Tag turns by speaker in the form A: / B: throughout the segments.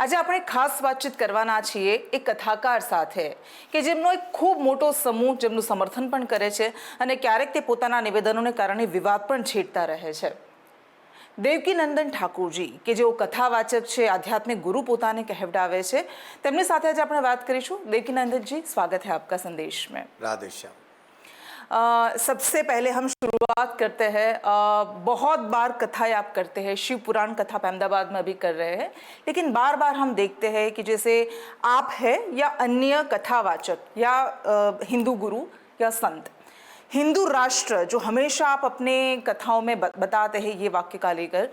A: આજે આપણે ખાસ વાતચીત કરવાના છીએ એક કથાકાર સાથે કે જેમનો એક ખૂબ મોટો સમૂહ જેમનું સમર્થન પણ કરે છે અને ક્યારેક તે પોતાના નિવેદનોને કારણે વિવાદ પણ છેડતા રહે છે। દેવકીનંદન ઠાકુરજી કે જેઓ કથાવાચક છે, આધ્યાત્મિક ગુરુ પોતાને કહેવડાવે છે, તેમની સાથે આજે આપણે વાત કરીશું। देवकीनंदन जी, स्वागत है आपका संदेश में।
B: राधे श्याम।
A: सबसे पहले हम शुरुआत करते हैं, बहुत बार कथाएं आप करते हैं, शिव पुराण कथा आप अहमदाबाद में अभी कर रहे हैं, लेकिन बार बार हम देखते हैं कि जैसे आप है या अन्य कथावाचक या हिंदू गुरु या संत, हिंदू राष्ट्र जो हमेशा आप अपने कथाओं में बताते हैं ये वाक्य का लेकर,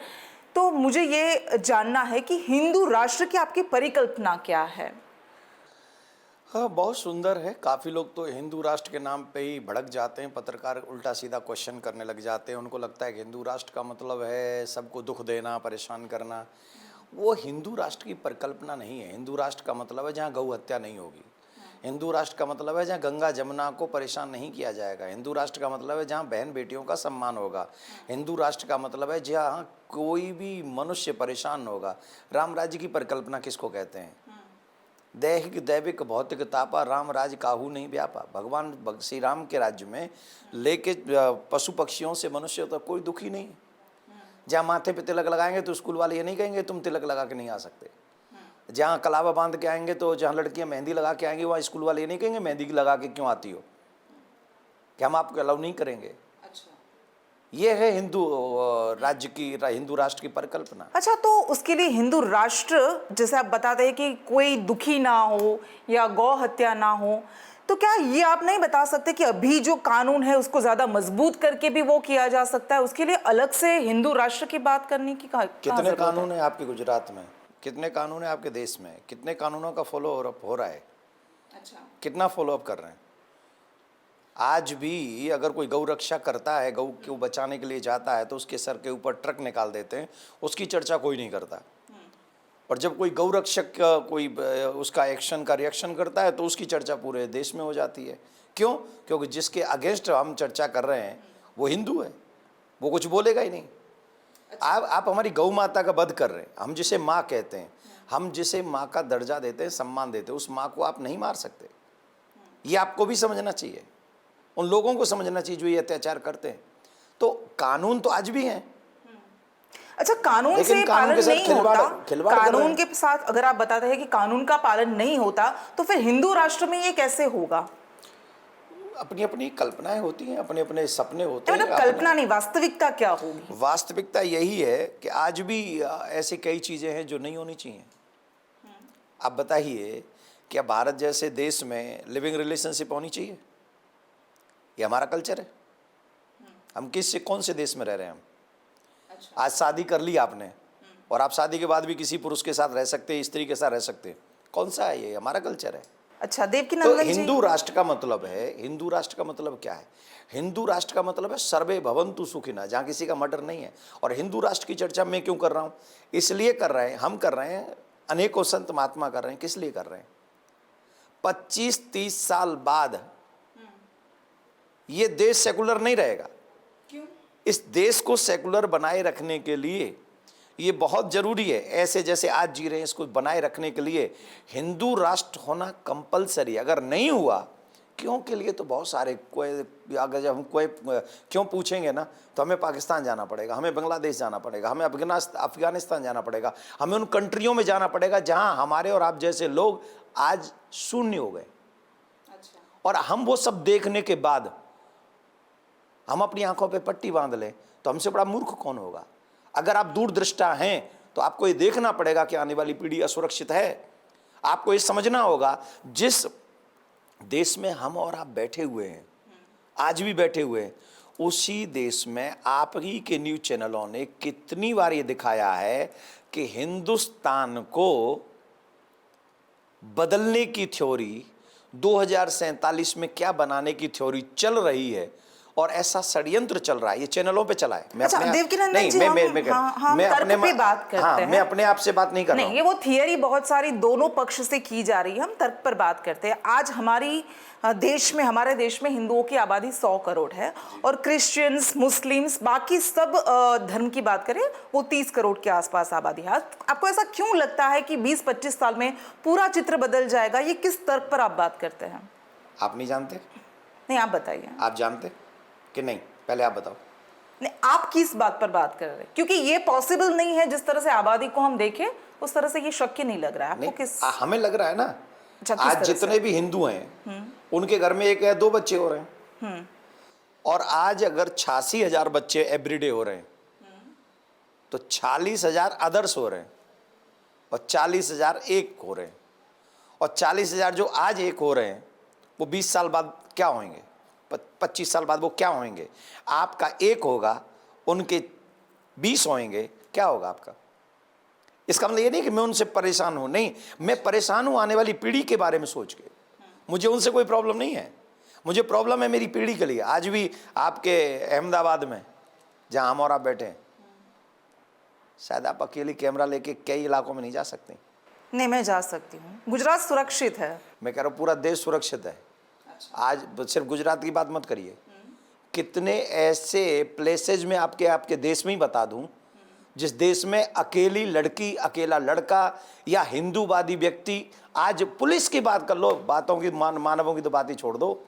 A: तो मुझे ये जानना है कि हिंदू राष्ट्र की आपकी परिकल्पना क्या है?
B: हाँ, बहुत सुंदर है। काफ़ी लोग तो हिंदू राष्ट्र के नाम पे ही भड़क जाते हैं, पत्रकार उल्टा सीधा क्वेश्चन करने लग जाते हैं। उनको लगता है कि हिंदू राष्ट्र का मतलब है सबको दुख देना, परेशान करना। वो हिंदू राष्ट्र की परिकल्पना नहीं है। हिंदू राष्ट्र का मतलब है जहाँ गौ हत्या नहीं होगी। हिंदू राष्ट्र का मतलब है जहाँ गंगा जमुना को परेशान नहीं किया जाएगा। हिंदू राष्ट्र का मतलब है जहाँ बहन बेटियों का सम्मान होगा। हिंदू राष्ट्र का मतलब है जहाँ कोई भी मनुष्य परेशान न होगा। राम राज्य की परिकल्पना किसको कहते हैं? दैहिक दैविक भौतिक तापा राम राज काहू नहीं व्यापा। भगवान श्री राम के राज्य में लेके पशु पक्षियों से मनुष्य तो कोई दुखी नहीं। जहाँ माथे पे तिलक लगाएंगे तो स्कूल वाले ये नहीं कहेंगे तुम तिलक लगा के नहीं आ सकते। जहाँ कलावा बांध के आएंगे तो जहाँ लड़कियाँ मेहंदी लगा के आएंगी वहाँ स्कूल वाले ये नहीं कहेंगे मेहंदी लगा के क्यों आती हो, कि हम आपको अलाउ नहीं करेंगे। ये है हिंदू राज्य की, हिंदू राष्ट्र की परिकल्पना।
A: अच्छा, तो उसके लिए हिंदू राष्ट्र जैसे आप बताते हैं कि कोई दुखी ना हो या गौ हत्या ना हो, तो क्या ये आप नहीं बता सकते कि अभी जो कानून है उसको ज्यादा मजबूत करके भी वो किया जा सकता है? उसके लिए अलग से हिंदू राष्ट्र की बात करने की
B: कितने कानून है आपके गुजरात में, कितने कानून है आपके देश में, कितने कानूनों का फॉलो अप हो रहा है?
A: अच्छा,
B: कितना फॉलो अप कर रहे हैं? आज भी अगर कोई गौ रक्षा करता है, गौ को बचाने के लिए जाता है तो उसके सर के ऊपर ट्रक निकाल देते हैं, उसकी चर्चा कोई नहीं करता। और जब कोई गौ रक्षक कोई उसका एक्शन का रिएक्शन करता है तो उसकी चर्चा पूरे देश में हो जाती है। क्यों? क्योंकि जिसके अगेंस्ट हम चर्चा कर रहे हैं वो हिंदू है, वो कुछ बोलेगा ही नहीं। आप हमारी गौ माता का वध कर रहे हैं। हम जिसे माँ कहते हैं, हम जिसे माँ का दर्जा देते हैं, सम्मान देते हैं, उस माँ को आप नहीं मार सकते। ये आपको भी समझना चाहिए, उन लोगों को समझना चाहिए जो ये अत्याचार करते हैं। तो कानून तो आज भी हैं।
A: अच्छा, कानून से पालन नहीं होता, कानून के साथ अगर आप बताते हैं कि कानून का पालन नहीं होता तो फिर हिंदू राष्ट्र में ये कैसे होगा?
B: अपनी अपनी कल्पनाएं होती हैं, अपने अपने सपने होते हैं।
A: मतलब कल्पना नहीं, वास्तविकता क्या होगी?
B: वास्तविकता यही है कि आज भी ऐसी कई चीजें हैं जो नहीं होनी चाहिए। आप बताइए, क्या भारत जैसे देश में लिविंग रिलेशनशिप होनी चाहिए? ये हमारा कल्चर है। हम किस कौन से देश में रह रहे हैं? हम आज शादी कर ली आपने और आप शादी के बाद भी किसी पुरुष के साथ रह सकते हैं, स्त्री के साथ रह सकते हैं। कौन सा है ये? हमारा कल्चर है।
A: अच्छा, देवकीनंदन जी,
B: हिंदू राष्ट्र का मतलब है, हिंदू राष्ट्र का मतलब क्या है? हिंदू राष्ट्र का मतलब है सर्वे भवन्तु सुखिनः, जहाँ किसी का मर्डर नहीं है। और हिंदू राष्ट्र की चर्चा मैं क्यों कर रहा हूँ? इसलिए कर रहे हैं, हम कर रहे हैं, अनेकों संत महात्मा कर रहे हैं। किस लिए कर रहे हैं? 25-30 साल बाद ये देश सेकुलर नहीं रहेगा।
A: क्यों?
B: इस देश को सेकुलर बनाए रखने के लिए ये बहुत जरूरी है। ऐसे जैसे आज जी रहे हैं, इसको बनाए रखने के लिए हिंदू राष्ट्र होना कंपलसरी। अगर नहीं हुआ, क्यों के लिए तो बहुत सारे, कोई अगर जब हम कोई क्यों पूछेंगे ना तो हमें पाकिस्तान जाना पड़ेगा, हमें बांग्लादेश जाना पड़ेगा, हमें अफगानिस्तान जाना पड़ेगा, हमें उन कंट्रियों में जाना पड़ेगा जहां हमारे और आप जैसे लोग आज शून्य हो गए।
A: अच्छा।
B: और हम वो सब देखने के बाद हम अपनी आंखों पे पट्टी बांध लें तो हमसे बड़ा मूर्ख कौन होगा? अगर आप दूरदृष्टा हैं तो आपको ये देखना पड़ेगा कि आने वाली पीढ़ी असुरक्षित है। आपको ये समझना होगा, जिस देश में हम और आप बैठे हुए हैं, आज भी बैठे हुए हैं, उसी देश में आप ही के न्यूज चैनलों ने कितनी बार ये दिखाया है कि हिंदुस्तान को बदलने की थ्योरी, 2047 में क्या बनाने की थ्योरी चल रही है, और ऐसा षड्यंत्र चल रहा है, ये चैनलों पे चला है। मैं
A: अच्छा,
B: अपने
A: देवकीनंदन
B: नहीं,
A: जी, हम तर्क पे बात करते हैं।
B: मैं अपने आप से बात नहीं कर रहा
A: नहीं, ये वो थियरी बहुत सारी दोनों पक्ष से की जा रही है, हम तर्क पर बात करते हैं। आज हमारे देश में हिंदुओं की आबादी 100 करोड़ है और क्रिश्चियंस, मुस्लिम्स, बाकी सब धर्म की बात करें वो 30 करोड़ के आसपास आबादी है। आपको ऐसा क्यों लगता है कि 20-25 साल में पूरा चित्र बदल जाएगा? ये किस तर्क पर आप बात करते हैं?
B: आप नहीं जानते?
A: नहीं, आप बताइए।
B: आप जानते कि नहीं? पहले आप बताओ।
A: नहीं, आप किस बात पर बात कर रहे हैं? क्योंकि ये पॉसिबल नहीं है, जिस तरह से आबादी को हम देखें उस तरह से ये शक्य नहीं लग रहा है। आपको किस?
B: हमें लग रहा है ना,
A: अच्छा, किस
B: आज
A: तरह
B: जितने
A: से?
B: भी हिंदू हैं उनके घर में 1 या 2 बच्चे हो रहे हैं, और आज अगर 86,000 बच्चे एवरीडे हो रहे हैं तो 40,000 अदर्स हो रहे हैं और 40,000 एक हो रहे हैं, और 40,000 जो आज एक हो रहे हैं वो 20 साल बाद क्या होंगे, 25 साल बाद वो क्या होंगे? आपका एक होगा, उनके 20 होंगे, क्या होगा आपका? इसका मतलब ये नहीं कि मैं उनसे परेशान हूं, नहीं, मैं परेशान हूं आने वाली पीढ़ी के बारे में सोच के। मुझे उनसे कोई प्रॉब्लम नहीं है, मुझे प्रॉब्लम है मेरी पीढ़ी के लिए। आज भी आपके अहमदाबाद में जहां हम और आप बैठे हैं, शायद आप अकेली कैमरा लेके कई इलाकों में नहीं जा सकते।
A: नहीं, मैं जा सकती हूँ। गुजरात सुरक्षित है।
B: मैं कह रहा हूँ पूरा देश सुरक्षित है। आज सिर्फ गुजरात की बात मत करिए, कितने ऐसे प्लेसेज में आपके देश में ही बता दूं, जिस देश में अकेली लड़की, अकेला लड़का या हिंदूवादी व्यक्ति, आज पुलिस की बात कर लो, बातों की मानवों की तो बात ही छोड़ दो,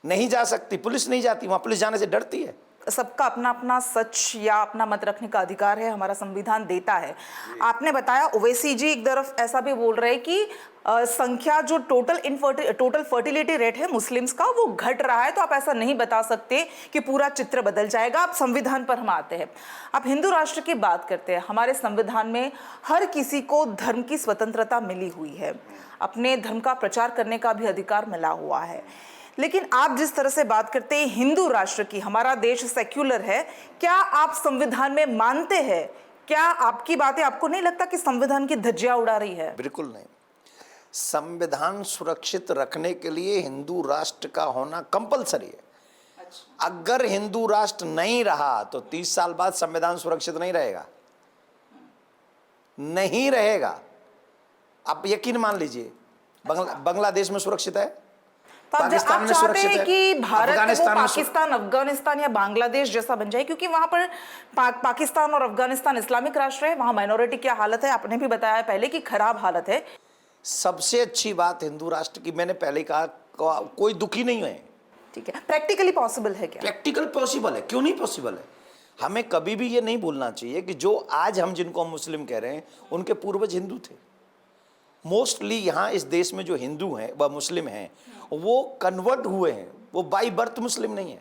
B: नहीं जा सकती, पुलिस नहीं जाती वहां, पुलिस जाने से डरती है।
A: सबका अपना अपना सच या अपना मत रखने का अधिकार है, हमारा संविधान देता है। आपने बताया, ओवैसी जी एक तरफ ऐसा भी बोल रहे हैं कि संख्या जो टोटल फर्टिलिटी रेट है मुस्लिम्स का वो घट रहा है, तो आप ऐसा नहीं बता सकते कि पूरा चित्र बदल जाएगा। आप संविधान पर हम आते हैं, आप हिंदू राष्ट्र की बात करते हैं। हमारे संविधान में हर किसी को धर्म की स्वतंत्रता मिली हुई है, अपने धर्म का प्रचार करने का भी अधिकार मिला हुआ है। लेकिन आप जिस तरह से बात करते हैं हिंदू राष्ट्र की, हमारा देश सेक्युलर है, क्या आप संविधान में मानते हैं? क्या आपकी बातें, आपको नहीं लगता कि संविधान की धज्जियां उड़ा रही है?
B: बिल्कुल नहीं। संविधान सुरक्षित रखने के लिए हिंदू राष्ट्र का होना कंपलसरी है। अच्छा। अगर हिंदू राष्ट्र नहीं रहा तो 30 साल बाद संविधान सुरक्षित नहीं रहेगा, नहीं रहेगा। आप यकीन मान लीजिए, बांग्लादेश में सुरक्षित है, पाकिस्तान में सुरक्षित है,
A: कि भारत वो
B: में
A: पाकिस्तान, अफगानिस्तान या बांग्लादेश जैसा बन जाए, क्योंकि वहां पर पाकिस्तान और अफगानिस्तान इस्लामिक राष्ट्र है, वहां माइनॉरिटी क्या हालत है आपने भी बताया पहले कि खराब हालत है।
B: सबसे अच्छी बात हिंदू राष्ट्र की, मैंने पहले कहा, कोई दुखी नहीं है।
A: ठीक है, प्रैक्टिकली पॉसिबल है क्या?
B: प्रैक्टिकल पॉसिबल है, क्यों नहीं पॉसिबल है? हमें कभी भी ये नहीं भूलना चाहिए कि जो आज हम जिनको हम मुस्लिम कह रहे हैं उनके पूर्वज हिंदू थे। मोस्टली यहाँ इस देश में जो हिंदू हैं व मुस्लिम हैं वो कन्वर्ट हुए हैं, वो बाई बर्थ मुस्लिम नहीं है।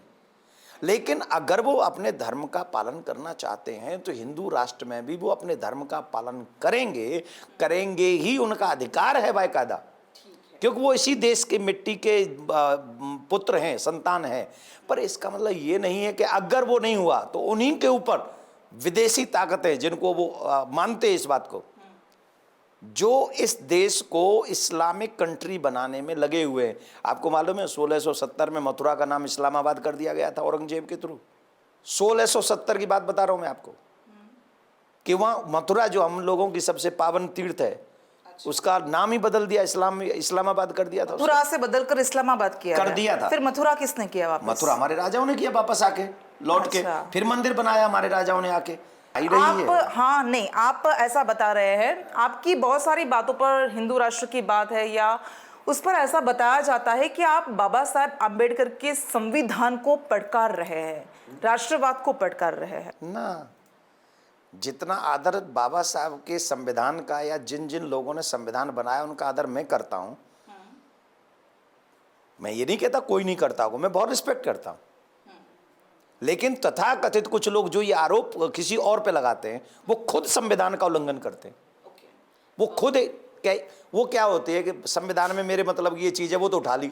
B: लेकिन अगर वो अपने धर्म का पालन करना चाहते हैं तो हिंदू राष्ट्र में भी वो अपने धर्म का पालन करेंगे ही, उनका अधिकार है बाकायदा, क्योंकि वो इसी देश के मिट्टी के पुत्र हैं, संतान हैं। पर इसका मतलब ये नहीं है कि अगर वो नहीं हुआ तो उन्हीं के ऊपर विदेशी ताकतें, जिनको वो मानते हैं इस बात को, जो इस देश को इस्लामिक कंट्री बनाने में लगे हुए हैं। आपको मालूम है 1670 में मथुरा का नाम इस्लामाबाद कर दिया गया था औरंगजेब के थ्रू। 1670 की बात बता रहा हूं मैं आपको, कि वहां मथुरा जो हम लोगों की सबसे पावन तीर्थ है, उसका नाम ही बदल दिया, इस्लामाबाद कर दिया था।
A: मथुरा से बदलकर इस्लामाबाद कर दिया था। फिर मथुरा किसने किया वापस?
B: मथुरा हमारे राजाओं ने किया वापस आके, लौट के फिर मंदिर बनाया हमारे राजाओं ने आके।
A: आप हाँ, नहीं, आप ऐसा बता रहे हैं, आपकी बहुत सारी बातों पर हिंदू राष्ट्र की बात है या उस पर ऐसा बताया जाता है कि आप बाबा साहब आम्बेडकर के संविधान को पटकार रहे हैं, राष्ट्रवाद को पटकार रहे हैं
B: ना। जितना आदर बाबा साहब के संविधान का या जिन जिन लोगों ने संविधान बनाया उनका आदर मैं करता हूं, मैं ये नहीं कहता कोई नहीं करता होगा, मैं बहुत रिस्पेक्ट करता हूं। लेकिन तथाकथित कुछ लोग जो ये आरोप किसी और पे लगाते हैं वो खुद संविधान का उल्लंघन करते हैं। वो खुद वो क्या होती है कि संविधान में मेरे मतलब ये चीज़ है वो तो उठा ली,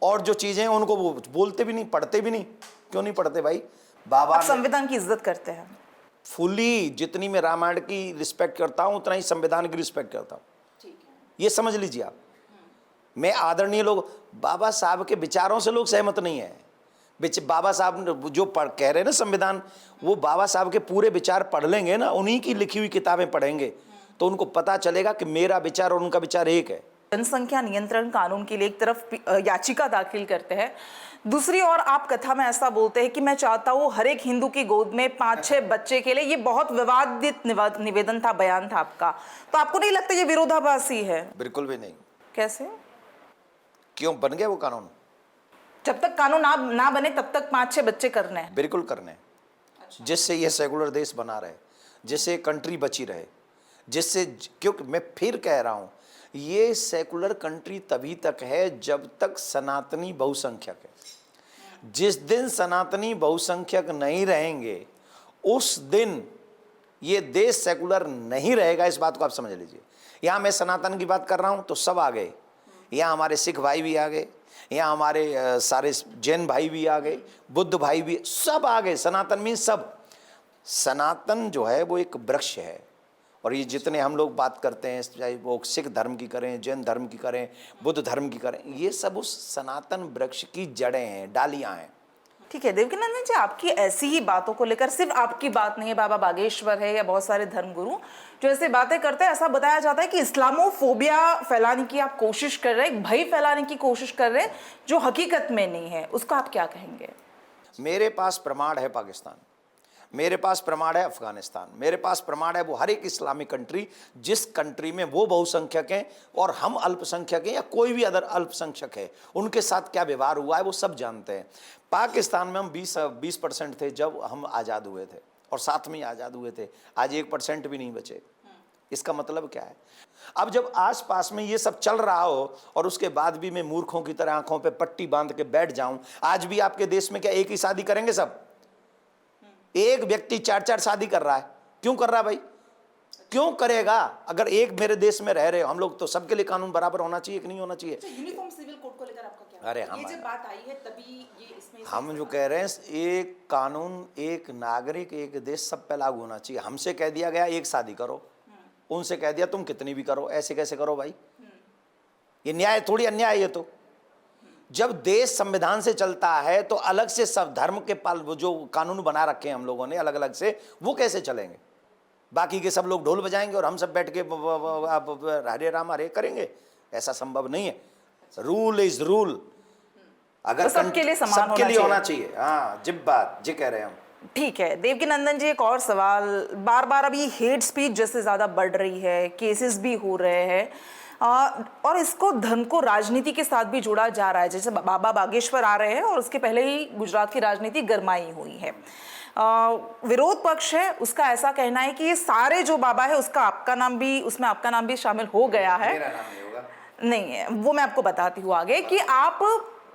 B: और जो चीज़ें हैं उनको वो बोलते भी नहीं, पढ़ते भी नहीं। क्यों नहीं पढ़ते भाई? बाबा
A: संविधान की इज्जत करते हैं
B: फुली। जितनी मैं रामायण की रिस्पेक्ट करता हूं उतना ही संविधान की रिस्पेक्ट करता हूं। ये समझ लीजिए आप। मैं आदरणीय लोग, बाबा साहब के विचारों से लोग सहमत नहीं है, बाबा साहब जो पढ़ कह रहे हैं ना संविधान, वो बाबा साहब के पूरे विचार पढ़ लेंगे ना, उन्हीं की लिखी हुई किताबें पढ़ेंगे तो उनको पता चलेगा कि मेरा विचार और उनका विचार एक है।
A: जनसंख्या नियंत्रण कानून के लिए एक तरफ याचिका दाखिल करते हैं, दूसरी ओर आप कथा में ऐसा बोलते हैं कि मैं चाहता हूँ हर एक हिंदू की गोद में 5-6 बच्चे के लिए। ये बहुत विवादित निवेदन था, बयान था आपका, तो आपको नहीं लगता ये विरोधाभासी है?
B: बिल्कुल भी नहीं।
A: कैसे?
B: क्यों बन गया वो कानून?
A: जब तक कानून ना बने तब तक 5-6 बच्चे करने हैं।
B: बिल्कुल करने हैं। अच्छा। जिससे ये सेकुलर देश बना रहे, जिससे कंट्री बची रहे, जिससे, क्योंकि मैं फिर कह रहा हूं, ये सेकुलर कंट्री तभी तक है जब तक सनातनी बहुसंख्यक है। जिस दिन सनातनी बहुसंख्यक नहीं रहेंगे उस दिन ये देश सेकुलर नहीं रहेगा। इस बात को आप समझ लीजिए। यहां मैं सनातन की बात कर रहा हूं तो सब आ गए, यहाँ हमारे सिख भाई भी आ गए, यहाँ हमारे सारे जैन भाई भी आ गए, बुद्ध भाई भी, सब आ गए। सनातन मीन सब। सनातन जो है वो एक वृक्ष है, और ये जितने हम लोग बात करते हैं, चाहे वो सिख धर्म की करें, जैन धर्म की करें, बुद्ध धर्म की करें, ये सब उस सनातन वृक्ष की जड़ें हैं, डालियां हैं।
A: ठीक है देवकीनंदन जी, आपकी ऐसी ही बातों को लेकर, सिर्फ आपकी बात नहीं है, बाबा बागेश्वर है या बहुत सारे धर्मगुरु जो ऐसे बातें करते हैं, ऐसा बताया जाता है कि इस्लामोफोबिया फैलाने की आप कोशिश कर रहे हैं, भय फैलाने की कोशिश कर रहे हैं जो हकीकत में नहीं है। उसको आप क्या कहेंगे?
B: मेरे पास प्रमाण है पाकिस्तान, मेरे पास प्रमाण है अफगानिस्तान, मेरे पास प्रमाण है वो हर एक इस्लामिक कंट्री जिस कंट्री में वो बहुसंख्यक हैं और हम अल्पसंख्यक हैं या कोई भी अदर अल्पसंख्यक है, उनके साथ क्या व्यवहार हुआ है वो सब जानते हैं। पाकिस्तान में हम 20% थे जब हम आज़ाद हुए थे, और साथ में ही आज़ाद हुए थे। आज 1% भी नहीं बचे। इसका मतलब क्या है? अब जब आसपास में ये सब चल रहा हो और उसके बाद भी मैं मूर्खों की तरह आंखों पे पट्टी बांध के बैठ जाऊं, आज भी आपके देश में क्या एक ही शादी करेंगे सब? एक व्यक्ति 4-4 शादी कर रहा है, क्यों कर रहा है भाई? क्यों करेगा? अगर एक मेरे देश में रह रहे हो हम लोग, तो सबके लिए कानून बराबर होना चाहिए कि नहीं होना चाहिए?
A: यूनिफॉर्म सिविल कोड को लेकर आपका क्या?
B: अरे
A: ये जब बात आई है तभी ये इसमें
B: हम जो कह रहे हैं, एक कानून, एक नागरिक, एक देश, सब पे लागू होना चाहिए। हमसे कह दिया गया एक शादी करो, उनसे कह दिया तुम कितनी भी करो। ऐसे कैसे करो भाई? ये न्याय थोड़ी, अन्याय है। तो जब देश संविधान से चलता है तो अलग से सब धर्म के पाल वो जो कानून बना रखे हैं हम लोगों ने अलग अलग से, वो कैसे चलेंगे? बाकी के सब लोग ढोल बजाएंगे और हम सब बैठ के हरे राम हरे करेंगे? ऐसा संभव नहीं है। Rule is rule. अगर
A: सबके लिए समान
B: सबके लिए होना चाहिए। हाँ, जिब बात जी कह रहे हैं हम।
A: ठीक है देवकीनंदन जी, एक और सवाल। बार बार अभी हेट स्पीच जैसे ज़्यादा बढ़ रही है, केसेस भी हो रहे हैं, और इसको धर्म को राजनीति के साथ भी जोड़ा जा रहा है। जैसे बाबा बागेश्वर आ रहे हैं और उसके पहले ही गुजरात की राजनीति गरमाई हुई है। विरोध पक्ष है, उसका ऐसा कहना है कि ये सारे जो बाबा है उसका आपका नाम भी, उसमें आपका नाम भी शामिल हो गया है।
B: मेरा नाम नहीं होगा।
A: नहीं है, वो मैं आपको बताती हूँ आगे, कि आप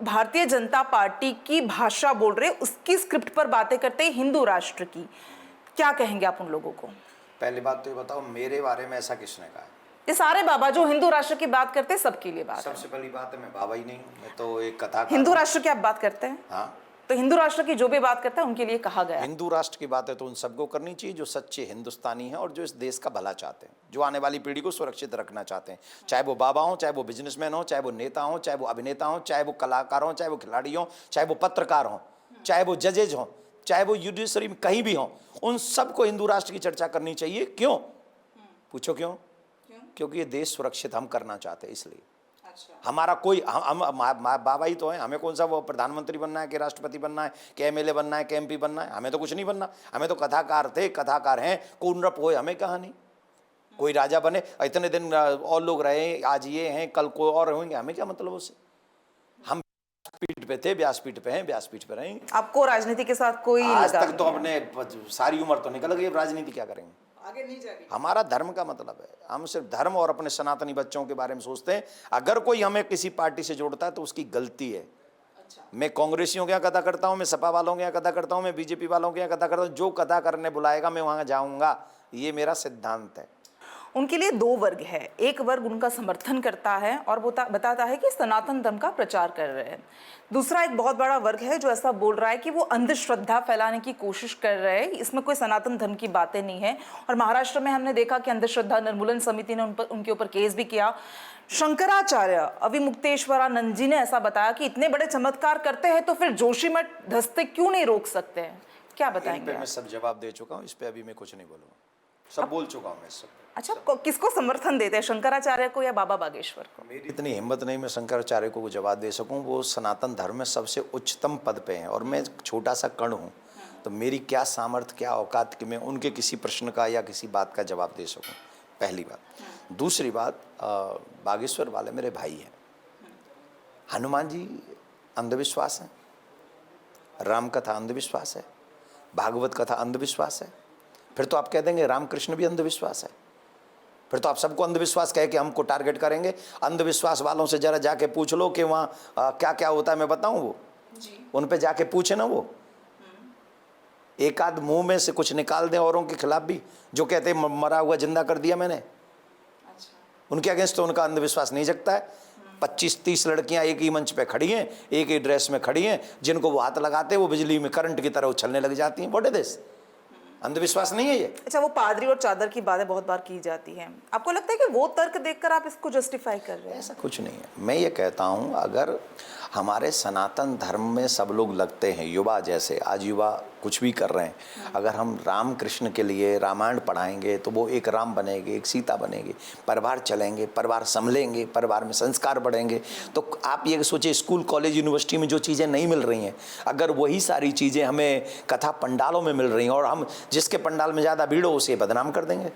A: भारतीय जनता पार्टी की भाषा बोल रहे, उसकी स्क्रिप्ट पर बातें करते हैं हिंदू राष्ट्र की। क्या कहेंगे आप उन लोगों को?
B: पहली बात तो ये बताओ, मेरे बारे में ऐसा किसने कहा?
A: ये सारे बाबा जो हिंदू राष्ट्र की बात करते हैं, सबके लिए बात है।
B: सबसे पहली बात है, मैं बाबा ही नहीं हूँ, मैं तो एक कथा।
A: हिंदू राष्ट्र की आप बात करते हैं?
B: हाँ,
A: तो हिंदू राष्ट्र की जो भी बात करता है उनके लिए कहा गया।
B: हिंदू राष्ट्र की बात है तो उन सबको करनी चाहिए जो सच्चे हिंदुस्तानी हैं और जो इस देश का भला चाहते हैं, जो आने वाली पीढ़ी को सुरक्षित रखना चाहते हैं। चाहे वो बाबा हों, चाहे वो बिजनेसमैन हों, चाहे वो नेता हों, चाहे वो अभिनेता हों, चाहे वो कलाकार हों, चाहे वो खिलाड़ी हों, चाहे वो पत्रकार हों, चाहे वो जजेज हों, चाहे वो जुडिशरी में कहीं भी हों, उन सबको हिंदू राष्ट्र की चर्चा करनी चाहिए। क्यों? पूछो क्यों? क्योंकि ये देश सुरक्षित हम करना चाहते हैं, इसलिए। हमारा कोई हम बाबा ही तो है। हमें कौन सा वो प्रधानमंत्री बनना है कि राष्ट्रपति बनना है कि एमएलए बनना है कि एमपी बनना है? हमें तो कुछ नहीं बनना। हमें तो कथाकार थे, कथाकार हैं, कौनरप होए, हमें कहा नहीं। कोई राजा बने, इतने दिन और लोग रहे, आज ये हैं कल को और होंगे, हमें क्या मतलब उससे? हम व्यासपीठ पे थे, व्यासपीठ पे हैं, व्यासपीठ पे रहेंगे।
A: आपको राजनीति के साथ कोई
B: आज तक तो अपने सारी उम्र तो निकल गई, राजनीति क्या करेंगे?
A: आगे नहीं जाएगी।
B: हमारा धर्म का मतलब है, हम सिर्फ धर्म और अपने सनातनी बच्चों के बारे में सोचते हैं। अगर कोई हमें किसी पार्टी से जोड़ता है तो उसकी गलती है। अच्छा। मैं कांग्रेसियों के यहाँ कथा करता हूँ, मैं सपा वालों के यहाँ कथा करता हूँ, मैं बीजेपी वालों के यहाँ कथा करता हूँ। जो कथा करने बुलाएगा मैं वहाँ जाऊँगा, ये मेरा सिद्धांत है।
A: उनके लिए दो वर्ग है। एक वर्ग उनका समर्थन करता है और बताता है कि सनातन धर्म का प्रचार कर रहे हैं। दूसरा एक बहुत बड़ा वर्ग है जो ऐसा बोल रहा है कि वो अंधश्रद्धा फैलाने की कोशिश कर रहे हैं, इसमें कोई सनातन धर्म की बातें नहीं है। और महाराष्ट्र में हमने देखा कि अंधश्रद्धा निर्मूलन समिति ने उनके ऊपर केस भी किया। शंकराचार्य अविमुक्तेश्वरानंद जी ने ऐसा बताया कि इतने बड़े चमत्कार करते हैं तो फिर जोशीमठ धस्ते क्यों नहीं रोक सकते हैं? क्या बताएंगे
B: मैं सब जवाब दे चुका हूँ, इस पे अभी मैं कुछ नहीं बोलूँगा, सब बोल चुका हूँ मैं इस सब।
A: अच्छा, किसको समर्थन देते हैं, शंकराचार्य को या बाबा बागेश्वर को?
B: मेरी इतनी हिम्मत नहीं मैं शंकराचार्य को जवाब दे सकूं, वो सनातन धर्म में सबसे उच्चतम पद पे हैं और मैं छोटा सा कण हूं, तो मेरी क्या सामर्थ्य क्या औकात कि मैं उनके किसी प्रश्न का या किसी बात का जवाब दे सकूं, पहली बात। दूसरी बात, बागेश्वर वाले मेरे भाई हैं। हनुमान जी अंधविश्वास है, राम कथा अंधविश्वास है, भागवत कथा अंधविश्वास है, फिर तो आप कह देंगे रामकृष्ण भी अंधविश्वास है, फिर तो आप सबको अंधविश्वास कह के हमको टारगेट करेंगे। अंधविश्वास वालों से जरा जाके पूछ लो कि वहाँ क्या क्या होता है, मैं बताऊँ वो जी। उन पे जाके पूछे ना, वो एक आध मुंह में से कुछ निकाल दें औरों के खिलाफ भी, जो कहते हैं मरा हुआ जिंदा कर दिया मैंने। अच्छा। उनके अगेंस्ट तो उनका अंधविश्वास नहीं जगता है। 25-30 लड़कियां एक ही मंच पे खड़ी हैं, एक ही ड्रेस में खड़ी हैं, जिनको वो हाथ लगाते हैं वो बिजली में करंट की तरह उछलने लग जाती हैं। What is this? अंधविश्वास नहीं है ये।
A: अच्छा, वो पादरी और चादर की बातें बहुत बार की जाती हैं, आपको लगता है कि वो तर्क देखकर आप इसको जस्टिफाई कर रहे हैं?
B: ऐसा कुछ नहीं है। मैं ये कहता हूँ, अगर हमारे सनातन धर्म में सब लोग लगते हैं, युवा जैसे आज युवा कुछ भी कर रहे हैं, अगर हम राम कृष्ण के लिए रामायण पढ़ाएंगे तो वो एक राम बनेगी, एक सीता बनेगी, परिवार चलेंगे, परिवार संभलेंगे, परिवार में संस्कार बढ़ेंगे। तो आप ये सोचिए, स्कूल कॉलेज यूनिवर्सिटी में जो चीज़ें नहीं मिल रही हैं, अगर वही सारी चीज़ें हमें कथा पंडालों में मिल रही हैं और हम जिसके पंडाल में ज़्यादा भीड़ हो उसे बदनाम कर देंगे,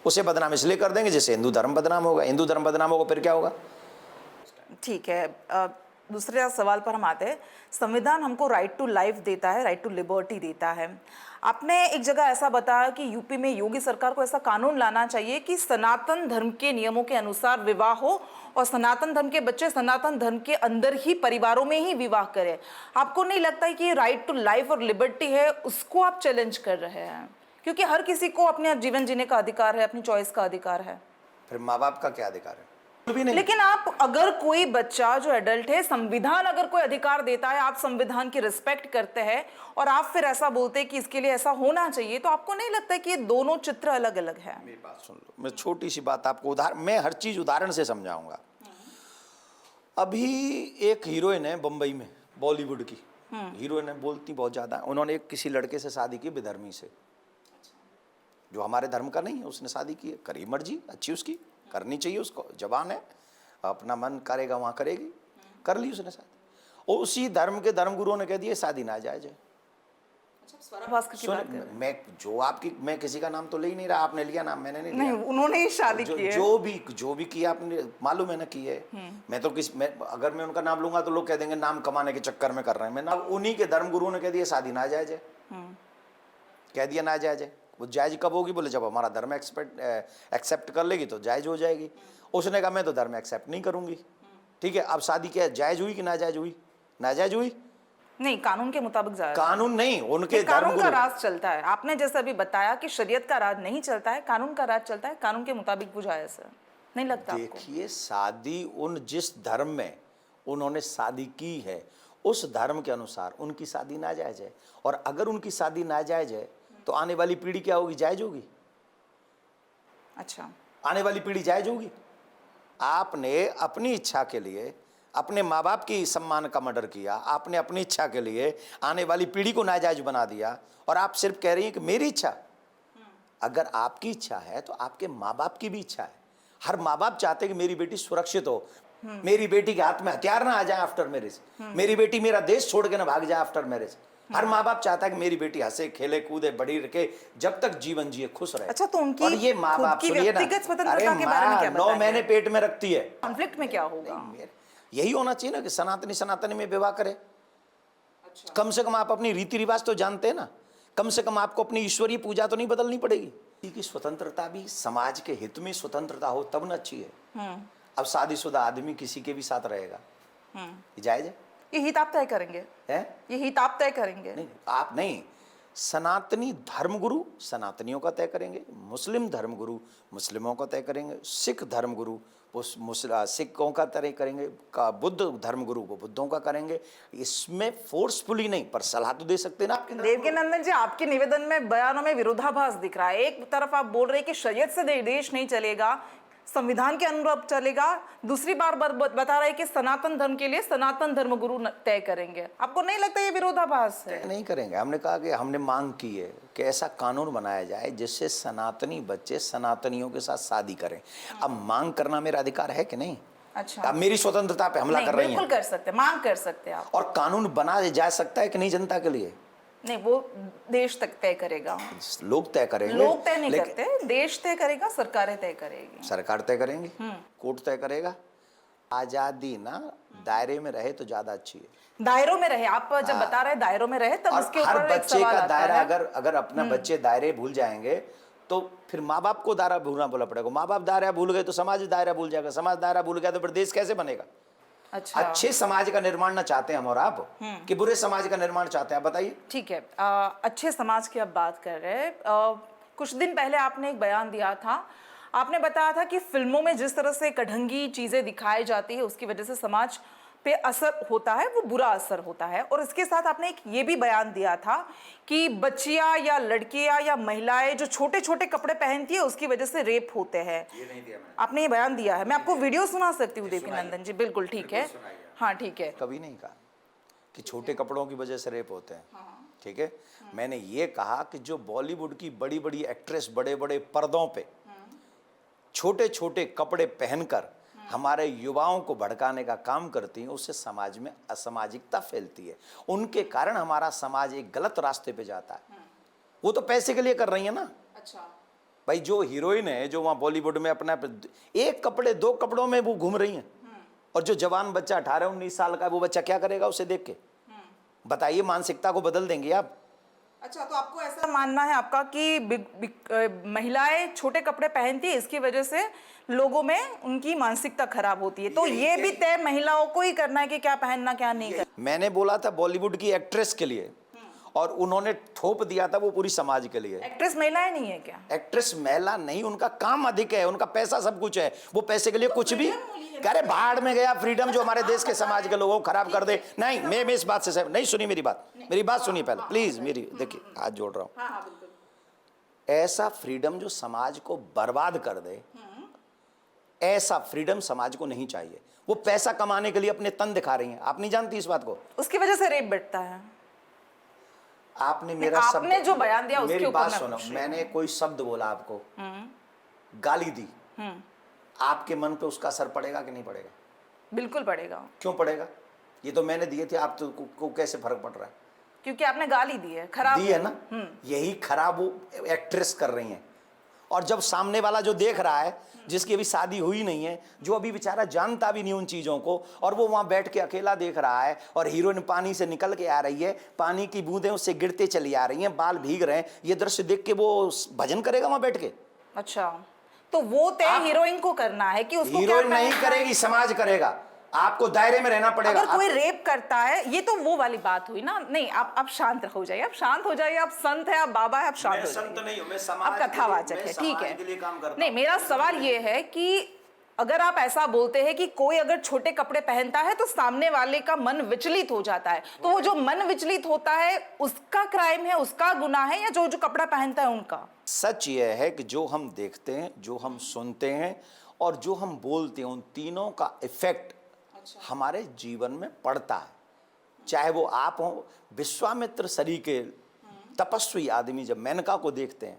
B: उसे बदनाम इसलिए कर देंगे जिससे हिंदू धर्म बदनाम होगा। हिंदू धर्म बदनाम होगा फिर क्या होगा?
A: ठीक है, दूसरे सवाल पर हम आते हैं। संविधान हमको राइट टू लाइफ देता है, राइट टू लिबर्टी देता है। आपने एक जगह ऐसा बताया कि यूपी में योगी सरकार को ऐसा कानून लाना चाहिए कि सनातन धर्म के नियमों के अनुसार विवाह हो और सनातन धर्म के बच्चे सनातन धर्म के अंदर ही परिवारों में ही विवाह करें। आपको नहीं लगता है कि राइट टू लाइफ और लिबर्टी है उसको आप चैलेंज कर रहे हैं? क्योंकि हर किसी को अपने जीवन जीने का अधिकार है, अपनी चॉइस का अधिकार है।
B: फिर माँ बाप का क्या अधिकार है? भी नहीं।
A: लेकिन आप अगर कोई बच्चा जो एडल्ट है, संविधान अगर कोई अधिकार देता है, आप संविधान की रिस्पेक्ट करते हैं और आप फिर ऐसा बोलते हैं कि इसके लिए ऐसा होना चाहिए, तो आपको नहीं लगता है कि ये दोनों चित्र अलग अलग है?
B: मेरी बात सुन लो, मैं छोटी सी बात आपको मैं हर चीज उदाहरण से समझाऊंगा। अभी एक हीरोइन है बंबई में, बॉलीवुड की हीरोइन है, बोलती बहुत ज्यादा। उन्होंने किसी लड़के से शादी की, विधर्मी से, जो हमारे धर्म का नहीं है, उसने शादी की है। करी मर्जी, अच्छी उसकी, करनी चाहिए उसको, जवान है, अपना मन करेगा वहाँ करेगी, कर ली उसने शादी। और उसी धर्म के धर्मगुरुओं ने कह दिया शादी नाजायज है। मैं किसी का नाम तो ले ही नहीं रहा, आपने लिया नाम, मैंने नहीं लिया।
A: उन्होंने ही शादी की है।
B: जो भी किया आपने मालूम है ना की है। मैं तो अगर मैं उनका नाम लूंगा तो लोग कह देंगे नाम कमाने के चक्कर में कर रहे हैं। मैं नाम उन्हीं के धर्मगुरुओं ने कह दिया शादी नाजायज है, कह दिया नाजायज है। वो जायज कब होगी? बोले जब हमारा धर्म एक्सेप्ट कर लेगी तो जायज हो जाएगी। उसने कहा मैं तो धर्म एक्सेप्ट नहीं करूंगी। ठीक है, अब शादी क्या जायज हुई कि नाजायज हुई? नाजायज हुई
A: नहीं, कानून के मुताबिक जायज।
B: कानून नहीं, उनके
A: कानून का राज चलता है। आपने जैसे अभी बताया कि शरीयत का राज नहीं चलता है, कानून का राज चलता है, कानून के मुताबिक वो जायज है, नहीं लगता?
B: देखिए, शादी उन जिस धर्म में उन्होंने शादी की है उस धर्म के अनुसार उनकी शादी नाजायज है। और अगर उनकी शादी नाजायज है तो आने वाली पीढ़ी क्या होगी? जायज होगी।
A: अच्छा,
B: आने वाली पीढ़ी जायज होगी। आपने अपनी इच्छा के लिए अपने माँ बाप की सम्मान का मर्डर किया, आपने अपनी इच्छा के लिए आने वाली पीढ़ी को नाजायज बना दिया, और आप सिर्फ कह रही हैं कि मेरी इच्छा। अगर आपकी इच्छा है तो आपके माँ बाप की भी इच्छा है। हर माँ बाप चाहते हैं कि मेरी बेटी सुरक्षित हो, मेरी बेटी के हाथ में हथियार ना आ जाए आफ्टर मैरिज, मेरी बेटी मेरा देश छोड़ के ना भाग जाए आफ्टर मैरिज। हर माँ बाप चाहता है कि मेरी बेटी हंसे खेले कूदे बड़ी रखे, जब तक जीवन जिए, खुश रहे।
A: अच्छा, तो उनकी
B: और ये माँ बाप सुनिए ना, अरे माँ 9 महीने पेट में रखती है,
A: कॉन्फ्लिक्ट में क्या होगा?
B: यही होना चाहिए ना कि सनातनी में विवाह करे। अच्छा। कम से कम आप अपनी रीति रिवाज तो जानते हैं ना, कम से कम आपको अपनी ईश्वरीय पूजा तो नहीं बदलनी पड़ेगी। की स्वतंत्रता भी समाज के हित में स्वतंत्रता हो तब न अच्छी है। अब शादीशुदा आदमी किसी के भी साथ रहेगा, जायज है?
A: ये हित आप तय करेंगे?
B: है?
A: ये हित आप तय करेंगे?
B: नहीं, आप नहीं, सनातनी धर्मगुरु सनातनियों का तय करेंगे, मुस्लिम धर्मगुरु मुस्लिमों का तय करेंगे, सिख धर्मगुरु सिखों का तय करेंगे, का बुद्ध धर्मगुरु वो बुद्धों का करेंगे। इसमें फोर्सफुली नहीं, पर सलाह तो दे सकते हैं ना आपके
A: देवकीनंदन जी, आपके निवेदन में बयानों में विरोधाभास दिख रहा है। एक तरफ आप बोल रहे हैं कि शरीयत से देश नहीं चलेगा, संविधान के अनुरूप चलेगा, दूसरी बार बता रहे हैं कि सनातन धर्म के लिए सनातन धर्मगुरु तय करेंगे। आपको नहीं लगता ये विरोधाभास है?
B: नहीं करेंगे। हमने कहा कि हमने मांग की है कि ऐसा कानून बनाया जाए जिससे सनातनी बच्चे सनातनियों के साथ शादी करें। अब मांग करना मेरा अधिकार है कि नहीं?
A: अच्छा,
B: अब मेरी स्वतंत्रता पे हमला कर रही हैं।
A: बिल्कुल कर सकते, मांग कर सकते हैं आप।
B: और कानून बना जा सकता है कि नहीं जनता के लिए?
A: नहीं, वो देश तक तय करेगा,
B: लोग तय करेंगे।
A: लोग तय नहीं करते, देश तय करेगा, सरकारें तय करेगी।
B: सरकार तय करेंगी, कोर्ट तय करेगा। आजादी ना दायरे में रहे तो ज्यादा अच्छी है।
A: दायरों में रहे, आप जब बता रहे दायरों में रहे, तब
B: और
A: उसके
B: हर
A: ऊपर एक
B: बच्चे
A: सवाल
B: का
A: आता
B: दायरा,
A: है।
B: अगर अपना बच्चे दायरे भूल जाएंगे तो फिर माँ बाप को दायरा भूलना पड़ेगा। माँ बाप दायरा भूल गए तो समाज दायरा भूल जाएगा, समाज दायरा भूल गया तो फिर देश कैसे बनेगा?
A: अच्छा,
B: अच्छे समाज का निर्माण ना चाहते हैं हम और आप, कि बुरे समाज का निर्माण चाहते हैं? आप बताइए।
A: ठीक है, अच्छे समाज की आप बात कर रहे हैं। कुछ दिन पहले आपने एक बयान दिया था, आपने बताया था कि फिल्मों में जिस तरह से कढ़ंगी चीजें दिखाई जाती है उसकी वजह से समाज पे असर होता है, वो बुरा असर होता है। और इसके साथ आपने एक ये भी बयान दिया था कि बच्चियां या लड़कियां या महिलाएं जो छोटे छोटे कपड़े पहनती है उसकी वजह से रेप होते हैं।
B: ये नहीं दिया मैंने।
A: आपने ये बयान दिया है, मैं आपको वीडियो सुना सकती हूँ देवकीनंदन जी। बिल्कुल ठीक है, हाँ ठीक है।
B: कभी नहीं कहा कि छोटे कपड़ों की वजह से रेप होते हैं, ठीक है। मैंने ये कहा कि जो बॉलीवुड की बड़ी बड़ी एक्ट्रेस बड़े बड़े पर्दों पे छोटे छोटे कपड़े पहनकर हमारे युवाओं को भड़काने का काम करती हैं, उससे समाज में असामाजिकता फैलती है। उनके कारण हमारा समाज एक गलत रास्ते पे जाता है। वो तो पैसे के लिए कर रही है ना।
A: अच्छा,
B: भाई जो हीरोइन है जो वहाँ बॉलीवुड में अपना एक कपड़े दो कपड़ों में वो घूम रही हैं, और जो जवान बच्चा 18-19 साल का वो बच्चा क्या करेगा उसे देख के? बताइए, मानसिकता को बदल देंगे आप?
A: अच्छा, तो आपको ऐसा मानना है आपका कि महिलाएं छोटे कपड़े पहनती है, इसकी वजह से लोगों में उनकी मानसिकता खराब होती है, तो ये भी तय महिलाओं को ही करना है कि क्या पहनना क्या नहीं करना।
B: मैंने बोला था बॉलीवुड की एक्ट्रेस के लिए, और उन्होंने थोप दिया था वो पूरी समाज के लिए।
A: एक्ट्रेस महिलाएं नहीं है क्या?
B: एक्ट्रेस महिला नहीं, उनका काम अधिक है, उनका पैसा सब कुछ है, वो पैसे के लिए कुछ भी कह रहे। भाड़ में गया फ्रीडम जो हमारे देश के समाज के लोगों को खराब कर दे। नहीं, मैं इस बात से नहीं सुनी, मेरी बात सुनिए पहले प्लीज। मेरी देखिए, हाथ जोड़ रहा हूं। ऐसा फ्रीडम जो समाज को बर्बाद कर दे, ऐसा फ्रीडम समाज को नहीं चाहिए। वो पैसा कमाने के लिए अपने तन दिखा रही हैं। आप नहीं जानती इस बात को?
A: उसकी वजह से रेप बढ़ता है।
B: आपने मेरा
A: आपने जो बयान दिया उसके
B: मेरी
A: ऊपर
B: बात सुनो। मैंने कोई शब्द बोला आपको, गाली दी, आपके मन पे उसका असर पड़ेगा कि नहीं पड़ेगा?
A: बिल्कुल पड़ेगा।
B: क्यों पड़ेगा? ये तो मैंने दिए थे, आप तो को कैसे फर्क पड़ रहा है?
A: क्योंकि आपने गाली दी है, खराब
B: दी है ना। यही खराब वो एक्ट्रेस कर रही हैं। और जब सामने वाला जो देख रहा है, जिसकी अभी शादी हुई नहीं है, जो अभी बेचारा जानता भी नहीं उन चीज़ों को, और वो वहाँ बैठ के अकेला देख रहा है, और हीरोइन पानी से निकल के आ रही है, पानी की बूंदें उससे गिरते चली आ रही हैं, बाल भीग रहे हैं, ये दृश्य देख के वो भजन करेगा वहाँ बैठ के?
A: अच्छा, तो वो तय हीरोइन को करना है कि उसको
B: हीरोइन नहीं करेगी, समाज करेगा। आपको दायरे में रहना पड़ेगा।
A: अगर कोई रेप करता है, ये तो वो वाली बात हुई ना। नहीं, आप शांत हो जाइए, आप शांत हो जाइए। आप संत है, आप बाबा है, आप शांत हो जाइए।
B: संत नहीं हूं, मैं समाज
A: आप कथावाचक है, ठीक है।
B: के लिए काम करता
A: नहीं, मेरा सवाल ये है कि अगर आप ऐसा बोलते हैं कि कोई अगर छोटे कपड़े पहनता है तो सामने वाले का मन विचलित हो जाता है, तो वो जो मन विचलित होता है उसका क्राइम है, उसका गुनाह है, या जो जो कपड़ा पहनता है उनका?
B: सच यह है कि जो हम देखते हैं, जो हम सुनते हैं और जो हम बोलते हैं, उन तीनों का इफेक्ट हमारे जीवन में पड़ता है। चाहे वो आप हो, विश्वामित्र सरी के तपस्वी आदमी जब मेनका को देखते हैं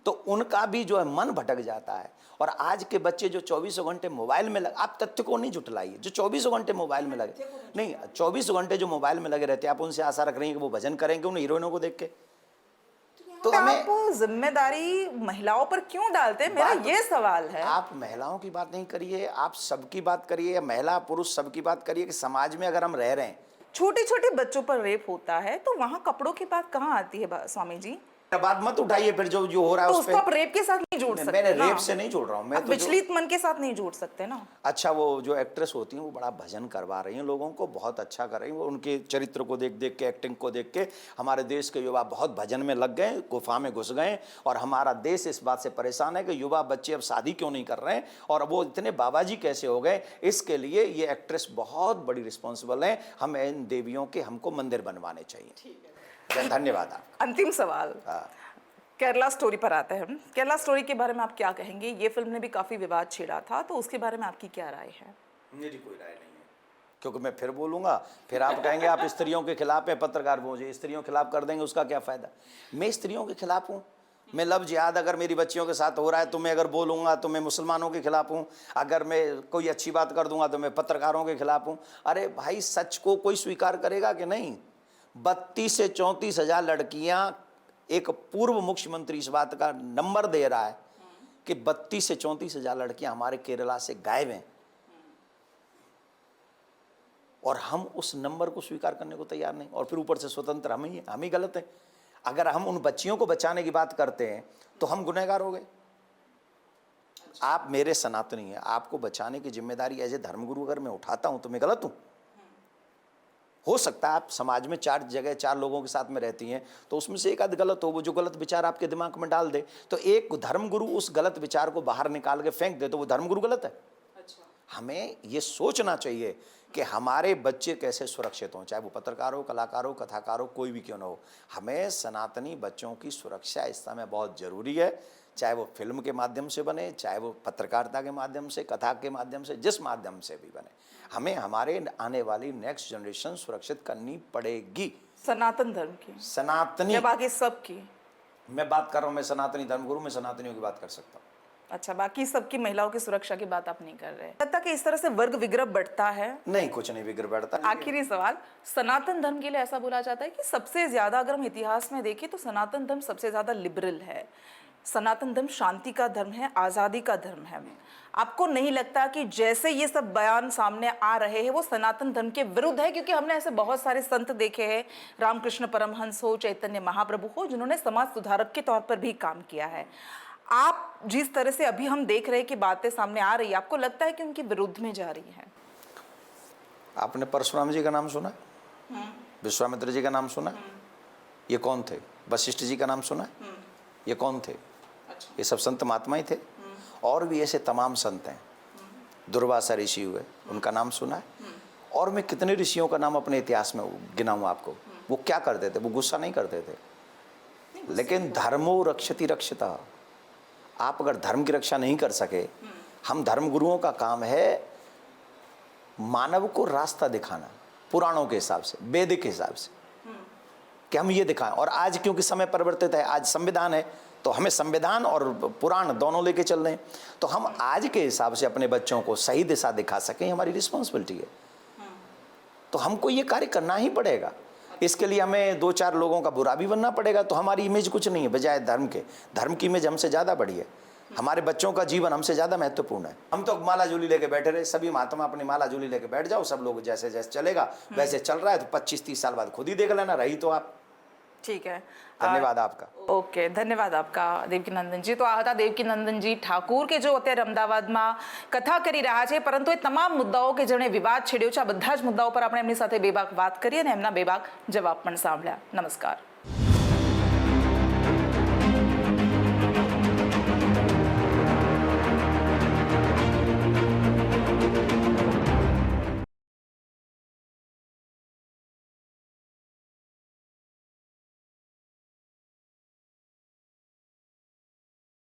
B: तो उनका भी जो है मन भटक जाता है। और आज के बच्चे जो 24 घंटे मोबाइल में लगे, आप तथ्य को नहीं जुटलाइए, जो 24 घंटे मोबाइल में लगे, नहीं 24 घंटे जो मोबाइल में लगे रहते हैं, आप उनसे आशा रख रही हैं कि वो भजन करेंगे उन हीरोइनों को देख के?
A: तो आप जिम्मेदारी महिलाओं पर क्यों डालते हैं, मेरा ये सवाल है।
B: आप महिलाओं की बात नहीं करिए, आप सबकी बात करिए, महिला पुरुष सबकी बात करिए कि समाज में अगर हम रह रहे हैं।
A: छोटे छोटे बच्चों पर रेप होता है तो वहां कपड़ों की बात कहाँ आती है स्वामी जी?
B: बात मत उठाइए फिर जो जो हो रहा है
A: तो
B: उस
A: उसको आप रेप के साथ नहीं जोड़ सकते
B: मैंने
A: ना।
B: रेप से नहीं जोड़ रहा हूँ मैं
A: आप
B: तो
A: विचलित मन के साथ नहीं जोड़ सकते ना।
B: अच्छा, वो जो एक्ट्रेस होती हैं वो बड़ा भजन करवा रही हैं लोगों को, बहुत अच्छा कर रही हैं वो। उनके चरित्र को देख देख के, एक्टिंग को देख के हमारे देश के युवा बहुत भजन में लग गए, गुफा में घुस गए। और हमारा देश इस बात से परेशान है कि युवा बच्चे अब शादी क्यों नहीं कर रहे हैं और वो इतने बाबाजी कैसे हो गए। इसके लिए ये एक्ट्रेस बहुत बड़ी रिस्पॉन्सिबल है। हम इन देवियों के हमको मंदिर बनवाने चाहिए। धन्यवाद आपका।
A: अंतिम सवाल,
B: हाँ।
A: केरला स्टोरी पर आते हैं हम। केरला स्टोरी के बारे में आप क्या कहेंगे? ये फिल्म ने भी काफी विवाद छेड़ा था, तो उसके बारे में आपकी क्या राय है?
B: मेरी कोई राय नहीं है, क्योंकि मैं फिर बोलूंगा, फिर आप कहेंगे आप स्त्रियों के खिलाफ है, पत्रकार मुझे स्त्रियों के खिलाफ कर देंगे, उसका क्या फायदा। मैं स्त्रियों के खिलाफ हूँ? मैं लफ्ज़ जिहाद अगर मेरी बच्चियों के साथ हो रहा है तो मैं अगर बोलूँगा तो मैं मुसलमानों के खिलाफ हूँ। अगर मैं कोई अच्छी बात कर दूंगा तो मैं पत्रकारों के खिलाफ हूँ। अरे भाई, सच को कोई स्वीकार करेगा कि नहीं? 32 से 34 हज़ार लड़कियाँ, एक पूर्व मुख्यमंत्री इस बात का नंबर दे रहा है कि 32 से 34 हज़ार लड़कियाँ हमारे केरला से गायब हैं, और हम उस नंबर को स्वीकार करने को तैयार नहीं। और फिर ऊपर से स्वतंत्र हम ही गलत हैं। अगर हम उन बच्चियों को बचाने की बात करते हैं तो हम गुनहगार हो गए। आप मेरे सनातनी हैं, आपको बचाने की जिम्मेदारी एज ए धर्मगुरु अगर मैं उठाता हूं तो मैं गलत हूं? हो सकता है आप समाज में 4 जगह 4 लोगों के साथ में रहती हैं तो उसमें से एक आध गलत हो, वो जो गलत विचार आपके दिमाग में डाल दे, तो एक धर्मगुरु उस गलत विचार को बाहर निकाल के फेंक दे तो वो धर्मगुरु गलत है। हमें ये सोचना चाहिए कि हमारे बच्चे कैसे सुरक्षित हों, चाहे वो पत्रकार हो, कलाकार हो, कथाकार हो, कोई भी क्यों ना हो। हमें सनातनी बच्चों की सुरक्षा इस समय बहुत ज़रूरी है, चाहे वो फिल्म के माध्यम से बने, चाहे वो पत्रकारिता के माध्यम से, कथा के माध्यम से, जिस माध्यम से भी बने। हमें हमारे आने वाली नेक्स्ट जनरेशन सुरक्षित करनी पड़ेगी।
A: सनातन धर्म की,
B: सनातनी,
A: या बाकी सब की?
B: मैं बात कर रहा हूँ, मैं सनातनी धर्मगुरु, मैं सनातनियों की बात कर सकता हूँ।
A: अच्छा, बाकी सबकी महिलाओं की सुरक्षा की बात आप नहीं कर रहे? लगता कि इस तरह से वर्ग विग्रह बढ़ता है?
B: नहीं, कुछ नहीं बिगड़ बढ़ता।
A: आखिरी सवाल, सनातन धर्म के लिए ऐसा बोला जाता है कि सबसे ज्यादा, अगर हम इतिहास में देखें तो सनातन धर्म सबसे ज्यादा लिबरल है। सनातन धर्म शांति का धर्म है, आज़ादी का धर्म है। आपको नहीं लगता कि जैसे ये सब बयान सामने आ रहे हैं वो सनातन धर्म के विरुद्ध है? क्योंकि हमने ऐसे बहुत सारे संत देखे हैं, रामकृष्ण परमहंस हो, चैतन्य महाप्रभु हो, जिन्होंने समाज सुधारक के तौर पर भी काम किया है। आप जिस तरह से अभी हम देख रहे हैं कि बातें सामने आ रही है, आपको लगता है कि उनके विरुद्ध में जा रही है?
B: आपने परशुराम जी का नाम सुना? विश्वामित्र जी का नाम सुना? ये कौन थे? वशिष्ठ जी का नाम सुना? ये कौन थे? ये सब संत महात्मा ही थे। और भी ऐसे तमाम संत हैं। दुर्वासा ऋषि हुए, उनका नाम सुना है? और मैं कितने ऋषियों का नाम अपने इतिहास में गिनाऊं आपको। वो क्या करते थे? वो गुस्सा नहीं करते थे, लेकिन धर्मो रक्षति रक्षिता। आप अगर धर्म की रक्षा नहीं कर सके, हम धर्मगुरुओं का काम है मानव को रास्ता दिखाना, पुराणों के हिसाब से, वैदिक हिसाब से, कि हम ये दिखाएं। और आज क्योंकि समय परिवर्तित है, आज संविधान है, तो हमें संविधान और पुराण दोनों लेके चल रहे हैं, तो हम आज के हिसाब से अपने बच्चों को सही दिशा दिखा सकें, हमारी रिस्पॉन्सिबिलिटी है। तो हमको ये कार्य करना ही पड़ेगा। इसके लिए हमें 2-4 लोगों का बुरा भी बनना पड़ेगा, तो हमारी इमेज कुछ नहीं है बजाय धर्म के। धर्म की इमेज हमसे ज़्यादा बड़ी है, हमारे बच्चों का जीवन हमसे ज़्यादा महत्वपूर्ण है। हम तो माला झोली लेके बैठे रहे, सभी महात्मा अपनी माला झोली लेके बैठ जाओ, सब लोग जैसे जैसे चलेगा वैसे चल रहा है, तो 25-30 साल बाद खुद ही देख लेना, रही तो आप।
A: ठीक है,
B: धन्यवाद आपका।
A: ओके, धन्यवाद आपका દેવકીનંદન जी। तो આ હતા દેવકીનંદન जी ઠાકુર કે જો અત્યારે અમદાવાદમાં કથા કરી રહ્યા છે, પરંતુ એ તમામ મુદ્દાઓ કે જેણે વિવાદ છેડ્યો છે, આ બધા જ મુદ્દાઓ પર આપણે એમની સાથે બેબાક વાત કરી અને એમના બેબાક જવાબ પણ સાંભળ્યા। નમસ્કાર।